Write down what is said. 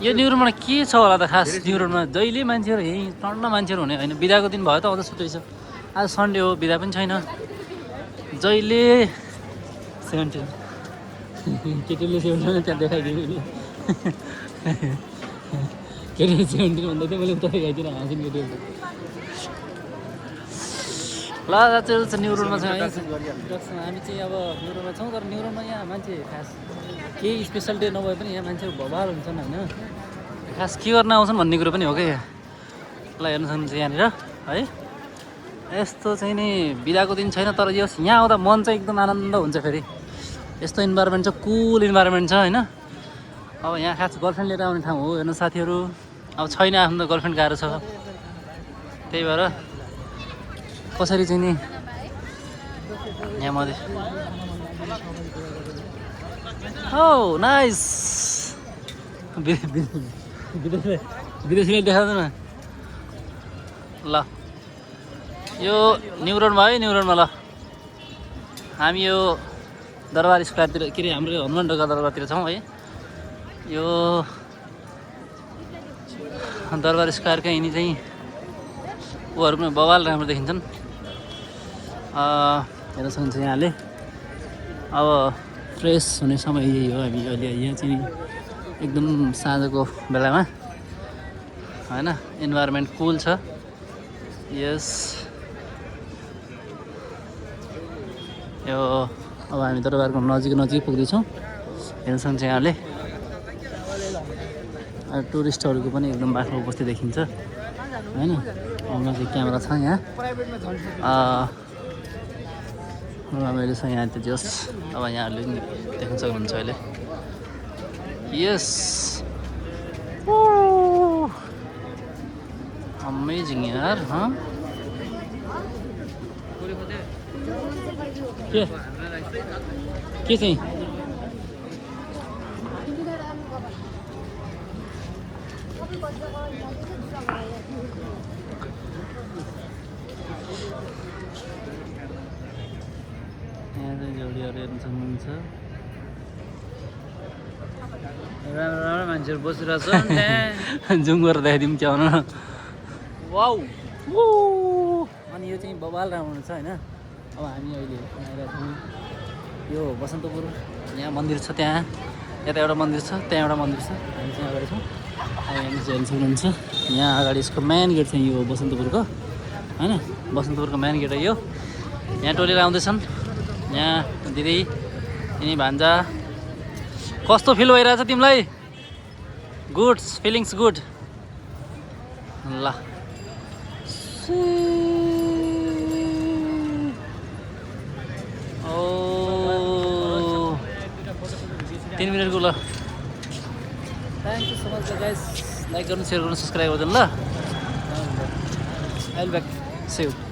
यो न्युरोनमा के छ होला त खास न्युरोनमा जहिले मान्छेहरू यहीँ टन्न मान्छेहरू हुने होइन बिदाको दिन भयो त अझ छुट्टै छ आज सन्डे हो बिदा पनि छैन जहिले 17 केटीले 17 त्यहाँ देखाइदिनु नि केटीले 17 भन्दा थियो मैले उता देखाइदिएर हाँसिन केटीहरू ल दाजुहरू चाहिँ न्युरोनमा छ हामी चाहिँ अब न्युरोनमा छौँ तर न्युरोनमा यहाँ मान्छे खास केही स्पेसल डे नभए पनि यहाँ मान्छेहरू भवाल हुन्छन् होइन खास के गर्न आउँछन् भन्ने कुरो पनि हो क्या ल हेर्नु सक्नुहुन्छ यहाँनिर है यस्तो चाहिँ नि बिदाको दिन छैन तर यो यहाँ आउँदा मन चाहिँ एकदम आनन्द हुन्छ फेरि यस्तो इन्भाइरोमेन्ट छ कुल इन्भाइरोमेन्ट छ होइन अब यहाँ खास गर्लफ्रेन्ड लिएर आउने ठाउँ हो हेर्नु साथीहरू अब छैन आफ्नो गर्लफ्रेन्ड गाह्रो छ त्यही भएर कसरी चाहिँ नि यहाँ मधेस हो नाइस विदेशीले देखाउँदैन ल यो न्युरोनमा है न्युरोनमा ल हामी यो दरबार स्क्वायरतिर के अरे हाम्रो हनुमान ढोका दरबारतिर छौँ है यो दरबार स्क्वायरका यिनी चाहिँ ऊहरू पनि बवाल राम्रो देखिन्छन् हेर्न सक्नुहुन्छ यहाँले अब फ्रेस हुने समय यही हो हामी अहिले यहाँ चाहिँ एकदम साँझको बेलामा होइन इन्भाइरोमेन्ट कुल छ यस यो अब हामी दरबारको नजिक पुग्दैछौँ हेर्न सक्नुहुन्छ यहाँले टुरिस्टहरूको पनि एकदम बाक्लो उपस्थित देखिन्छ होइन हाम्रो चाहिँ क्यामेरा छ यहाँ रमाइलो छ यहाँ त्यो जस अब यहाँहरूले पनि देख्न सक्नुहुन्छ अहिले यस अमेजिङ यार के चाहिँ यहाँ चाहिँ जोडीहरू हेर्न सक्नुहुन्छ राम्रो मान्छेहरू बसिरहेको छ जुम गरेर देखाइदिउँ क्या हुन वाउ अनि यो चाहिँ बवाल राम्रो छ होइन अब हामी अहिले आइरहेको छौँ यो बसन्तपुर यहाँ मन्दिर छ त्यहाँ यता एउटा मन्दिर छ त्यहाँ एउटा मन्दिर छ हामी चाहिँ अगाडि छौँ अब यहाँ चाहिँ हेर्न सक्नुहुन्छ यहाँ अगाडि यसको मेन गेट चाहिँ यो बसन्तपुरको होइन बसन्तपुरको मेन गेट हो यो यहाँ टोलेर आउँदैछन् यहाँ दिदी यिनी भान्जा कस्तो फिल भइरहेछ तिमीलाई गुड फिलिङ्स गुड ल 3 मिनटको ल thank you so much guys like गर्नु सेयर गर्नु सब्सक्राइब गर्नु ल I will back see you